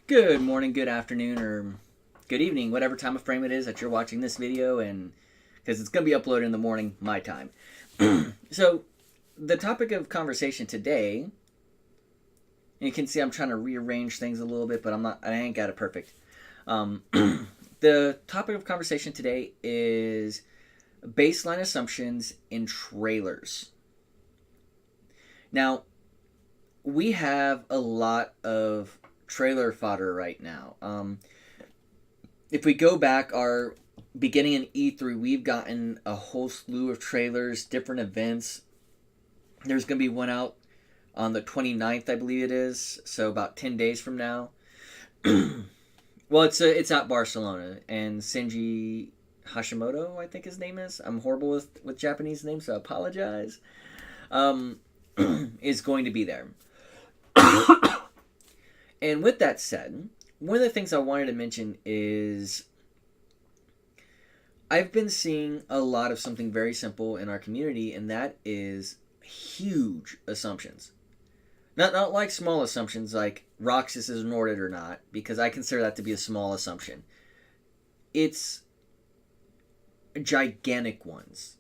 Good morning, good afternoon, or good evening, whatever time of frame it is that you're watching this video, and because it's going to be uploaded in the morning, my time. So, the topic of conversation today, and you can see I'm trying to rearrange things a little bit, but I ain't got it perfect. The topic of conversation today is baseline assumptions in trailers. Now, we have a lot of trailer fodder right now. If we go back, our beginning in E3, we've gotten a whole slew of trailers, different events. There's going to be one out on the 29th, I believe it is, so about 10 days from now. Well, it's at Barcelona, and Shinji Hashimoto, I think his name is. I'm horrible with Japanese names, so I apologize. Is going to be there. And with that said, one of the things I wanted to mention is I've been seeing a lot of something very simple in our community, and that is huge assumptions. Not like small assumptions like Roxas is Norded or not, because I consider that to be a small assumption. It's gigantic ones.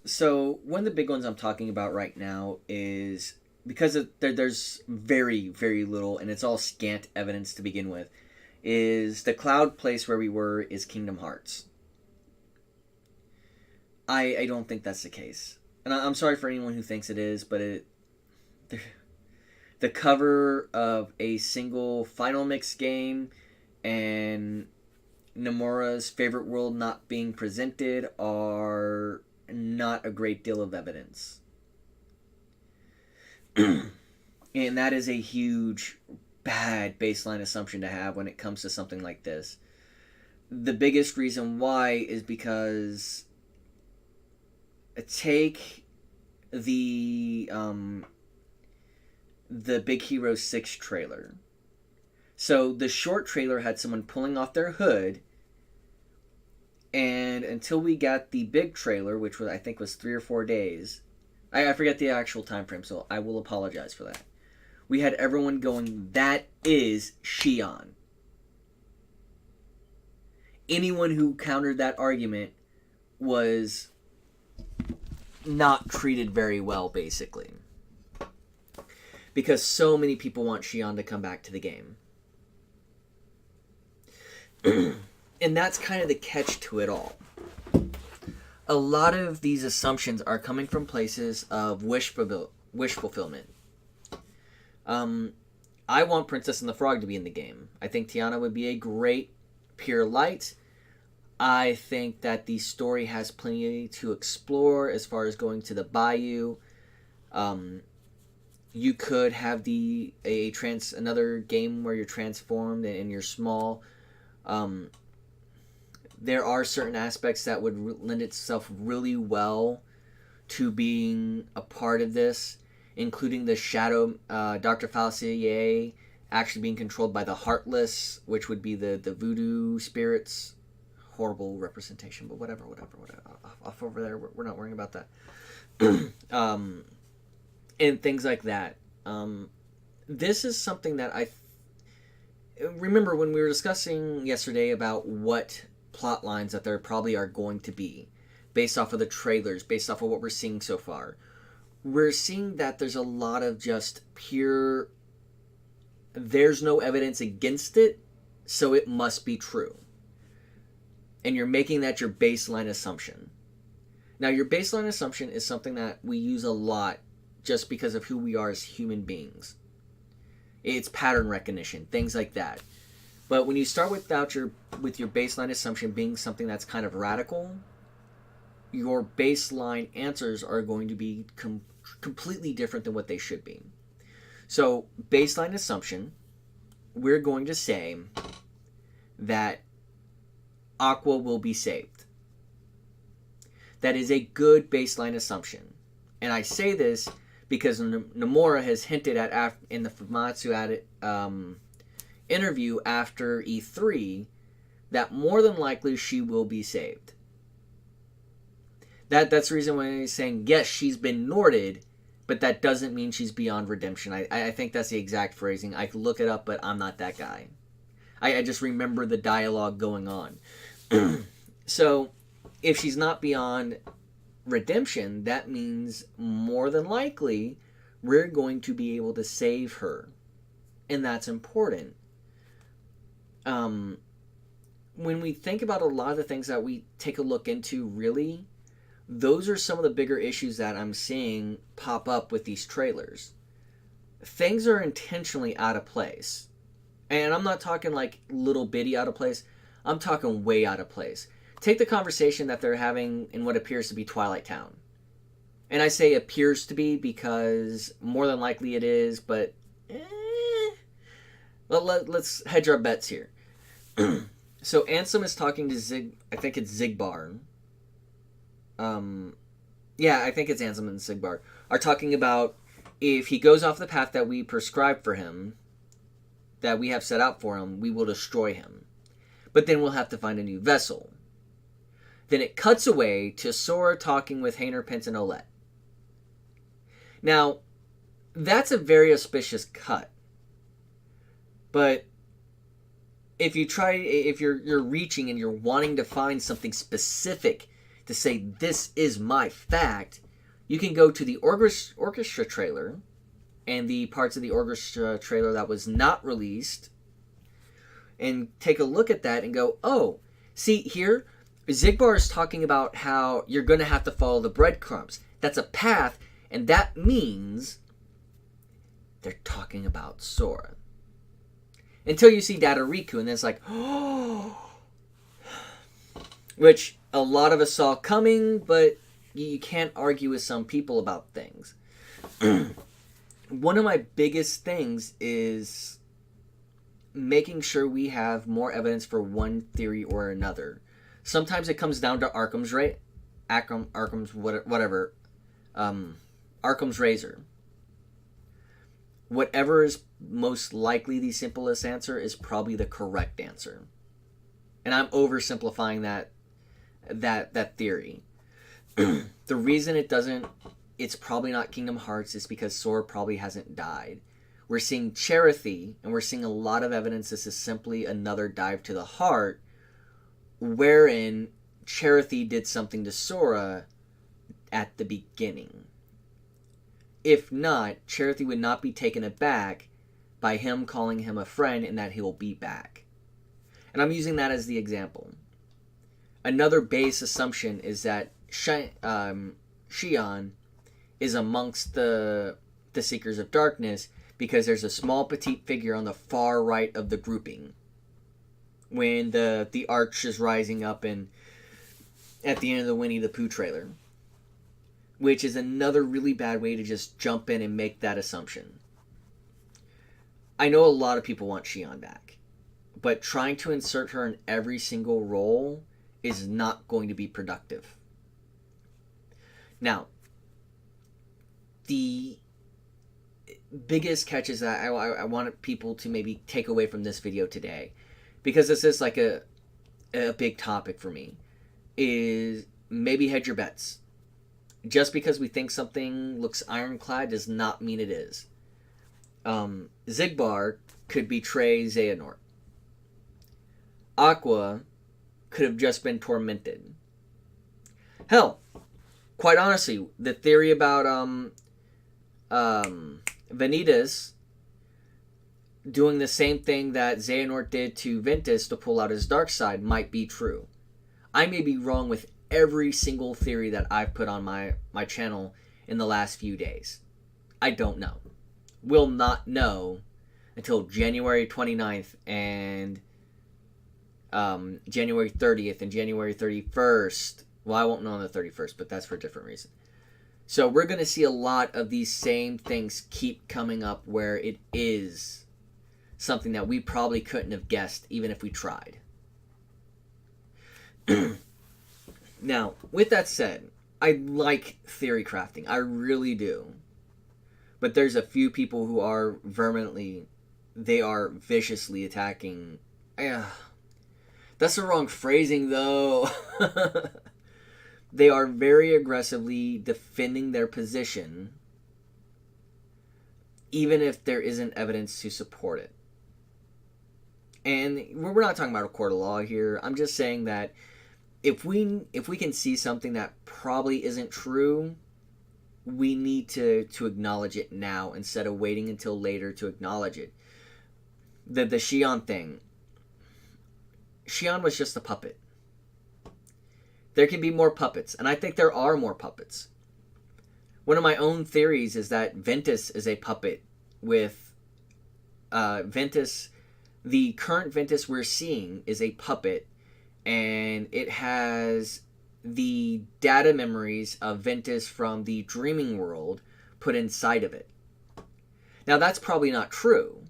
So one of the big ones I'm talking about right now is, because there's very, very little, and it's all scant evidence to begin with, is the cloud place where we were is Kingdom Hearts. I don't think that's the case. And I'm sorry for anyone who thinks it is, but the cover of a single Final Mix game and Nomura's favorite world not being presented are not a great deal of evidence. And that is a huge, bad baseline assumption to have when it comes to something like this. The biggest reason why is because take the Big Hero 6 trailer. So the short trailer had someone pulling off their hood, and until we got the big trailer, which was, I think, was 3 or 4 days, I forget the actual time frame, so I will apologize for that. We had everyone going, that is Xion. Anyone who countered that argument was not treated very well, basically. Because so many people want Xion to come back to the game. And that's kind of the catch to it all. A lot of these assumptions are coming from places of wish fulfillment. I want Princess and the Frog to be in the game. I think Tiana would be a great pure light. I think that the story has plenty to explore as far as going to the bayou. You could have another game where you're transformed and you're small. There are certain aspects that would lend itself really well to being a part of this, including the shadow, Dr. Falsier actually being controlled by the Heartless, which would be the voodoo spirits. Horrible representation, but whatever. Off over there, we're not worrying about that. And things like that. This is something that I remember when we were discussing yesterday about what plot lines that there probably are going to be based off of the trailers, based off of what we're seeing so far. We're seeing that there's a lot of just pure, there's no evidence against it, so it must be true. And you're making that your baseline assumption. Now, your baseline assumption is something that we use a lot just because of who we are as human beings. It's pattern recognition, things like that. But when you start with your baseline assumption being something that's kind of radical, your baseline answers are going to be completely different than what they should be. So, baseline assumption, we're going to say that Aqua will be saved. That is a good baseline assumption. And I say this because Nomura has hinted at in the Famitsu interview after E3 that more than likely she will be saved. That's the reason why he's saying, yes, she's been Norded, but that doesn't mean she's beyond redemption. I think that's the exact phrasing. I could look it up, but I'm not that guy. I just remember the dialogue going on. So, if she's not beyond redemption, that means more than likely we're going to be able to save her. And that's important. When we think about a lot of the things that we take a look into, really, those are some of the bigger issues that I'm seeing pop up with these trailers. Things are intentionally out of place. And I'm not talking like little bitty out of place. I'm talking way out of place. Take the conversation that they're having in what appears to be Twilight Town. And I say appears to be because more than likely it is, but let's hedge our bets here. So Ansem is talking to I think it's Zigbar. Yeah, I think it's Ansem and Zigbar are talking about if he goes off the path that we prescribed for him, that we have set out for him, we will destroy him. But then we'll have to find a new vessel. Then it cuts away to Sora talking with Hayner, Pence, and Olette. Now, that's a very auspicious cut. But if you're reaching and you're wanting to find something specific to say this is my fact, you can go to the orchestra trailer and the parts of the orchestra trailer that was not released and take a look at that and go, oh, see here, Zigbar is talking about how you're going to have to follow the breadcrumbs. That's a path, and that means they're talking about Sora. Until you see Dadariku, and then it's like, oh, which a lot of us saw coming, but you can't argue with some people about things. One of my biggest things is making sure we have more evidence for one theory or another. Sometimes it comes down to Arkham's razor. Whatever is most likely the simplest answer is probably the correct answer. And I'm oversimplifying that theory. The reason it's probably not Kingdom Hearts is because Sora probably hasn't died. We're seeing Cherith, and we're seeing a lot of evidence this is simply another dive to the heart, wherein Cherith did something to Sora at the beginning. If not, Cherith would not be taken aback by him calling him a friend and that he'll be back. And I'm using that as the example. Another base assumption is that Xion is amongst the Seekers of Darkness because there's a small petite figure on the far right of the grouping when the arch is rising up and at the end of the Winnie the Pooh trailer, which is another really bad way to just jump in and make that assumption. I know a lot of people want Xion back, but trying to insert her in every single role is not going to be productive. Now, the biggest catch is that I wanted people to maybe take away from this video today, because this is like a big topic for me, is maybe hedge your bets. Just because we think something looks ironclad does not mean it is. Zigbar could betray Xehanort. Aqua could have just been tormented. Hell, quite honestly, the theory about Vanitas doing the same thing that Xehanort did to Ventus to pull out his dark side might be true. I may be wrong with every single theory that I've put on my channel in the last few days. I don't know. We'll not know until January 29th and January 30th and January 31st. Well, I won't know on the 31st, but that's for a different reason. So we're going to see a lot of these same things keep coming up where it is something that we probably couldn't have guessed even if we tried. Now, with that said, I like theory crafting. I really do. But there's a few people who are viciously attacking. That's the wrong phrasing, though. They are very aggressively defending their position, even if there isn't evidence to support it. And we're not talking about a court of law here. I'm just saying that if we can see something that probably isn't true, we need to acknowledge it now instead of waiting until later to acknowledge it. The Xi'an thing. Xi'an was just a puppet. There can be more puppets, and I think there are more puppets. One of my own theories is that Ventus is a puppet with Ventus. The current Ventus we're seeing is a puppet, and it has the data memories of Ventus from the dreaming world put inside of it. Now, that's probably not true.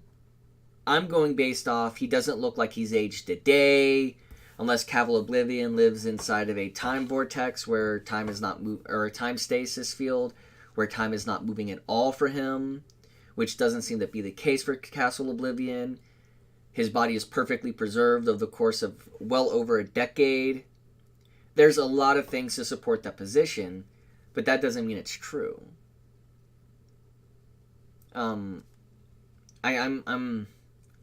I'm going based off he doesn't look like he's aged a day, unless KewlImp lives inside of a time vortex where time is not or a time stasis field where time is not moving at all for him, which doesn't seem to be the case for KewlImp. His body is perfectly preserved over the course of well over a decade. There's a lot of things to support that position, but that doesn't mean it's true. I'm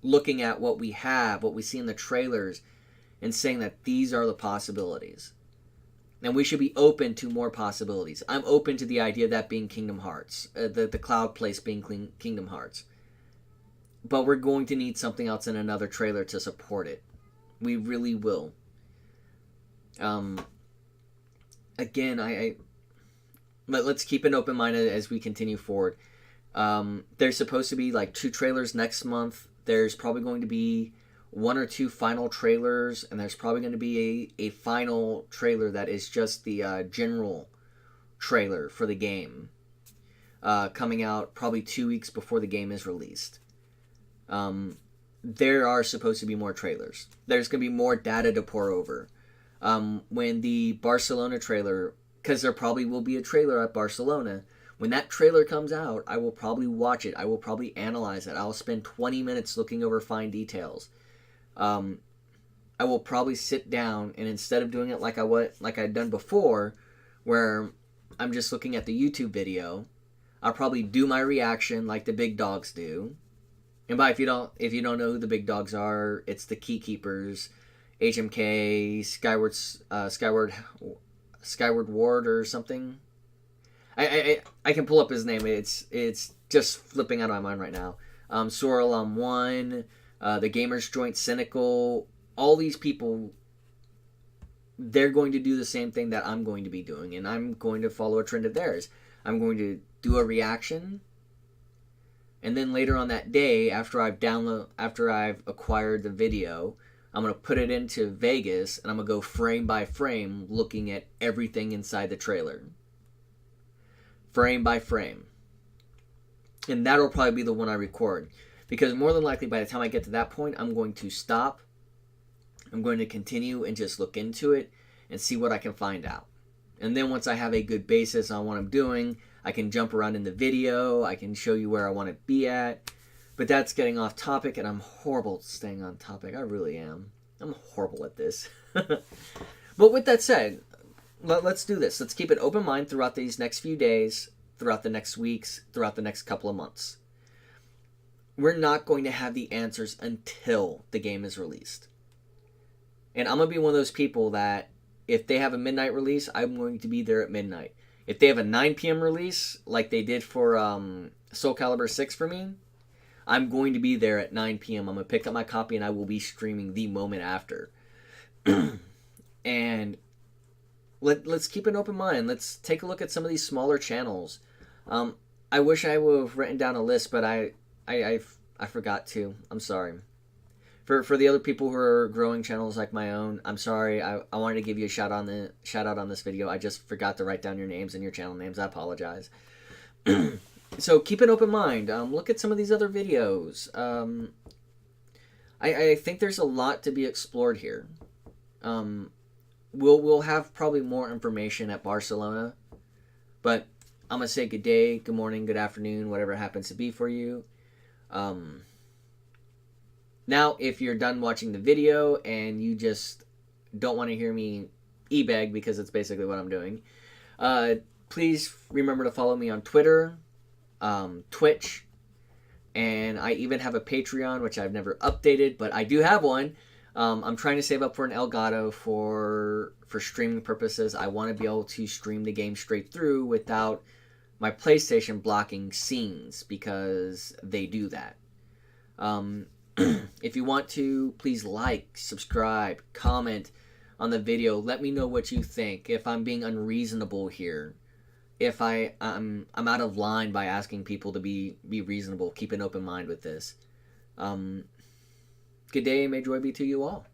looking at what we have, what we see in the trailers, and saying that these are the possibilities. And we should be open to more possibilities. I'm open to the idea of that being Kingdom Hearts, the cloud place being Kingdom Hearts. But we're going to need something else in another trailer to support it. We really will. Again, let's keep an open mind as we continue forward. There's supposed to be like 2 trailers next month. There's probably going to be 1 or 2 final trailers, and there's probably going to be a final trailer that is just the general trailer for the game, coming out probably 2 weeks before the game is released. There are supposed to be more trailers. There's going to be more data to pour over. When the Barcelona trailer, because there probably will be a trailer at Barcelona, when that trailer comes out, I will probably watch it. I will probably analyze it. I'll spend 20 minutes looking over fine details. I will probably sit down, and instead of doing it like I'd done before, where I'm just looking at the YouTube video, I'll probably do my reaction like the big dogs do. And if you don't know who the big dogs are, it's the Key Keepers, HMK, Skyward Ward or something. I can pull up his name. It's just flipping out of my mind right now. Sorrel 1, the Gamers Joint Cynical, all these people, they're going to do the same thing that I'm going to be doing, and I'm going to follow a trend of theirs. I'm going to do a reaction, and then later on that day, after I've acquired the video, I'm going to put it into Vegas, and I'm going to go frame by frame looking at everything inside the trailer. Frame by frame. And that'll probably be the one I record. Because more than likely, by the time I get to that point, I'm going to stop. I'm going to continue and just look into it and see what I can find out. And then once I have a good basis on what I'm doing, I can jump around in the video. I can show you where I want to be at. But that's getting off topic, and I'm horrible at staying on topic. I really am. I'm horrible at this. But with that said, let's do this. Let's keep an open mind throughout these next few days, throughout the next weeks, throughout the next couple of months. We're not going to have the answers until the game is released. And I'm going to be one of those people that if they have a midnight release, I'm going to be there at midnight. If they have a 9 p.m. release, like they did for Soul Calibur 6 for me, I'm going to be there at 9 p.m. I'm going to pick up my copy and I will be streaming the moment after. And let's keep an open mind. Let's take a look at some of these smaller channels. I wish I would have written down a list, but I forgot to. I'm sorry. For the other people who are growing channels like my own, I'm sorry. I wanted to give you a shout out on this video. I just forgot to write down your names and your channel names. I apologize. So keep an open mind. Look at some of these other videos. I think there's a lot to be explored here. We'll have probably more information at Barcelona, but I'm gonna say good day, good morning, good afternoon, whatever it happens to be for you. Now, if you're done watching the video and you just don't want to hear me e-beg, because it's basically what I'm doing, please remember to follow me on Twitter, Twitch, And I even have a Patreon, which I've never updated, but I do have one. I'm trying to save up for an Elgato for streaming purposes. I want to be able to stream the game straight through without my PlayStation blocking scenes, because they do that. If you want to, please like, subscribe, comment on the video. Let me know what you think. If I'm being unreasonable here, if I'm out of line by asking people to be reasonable, keep an open mind with this. Good day, and may joy be to you all.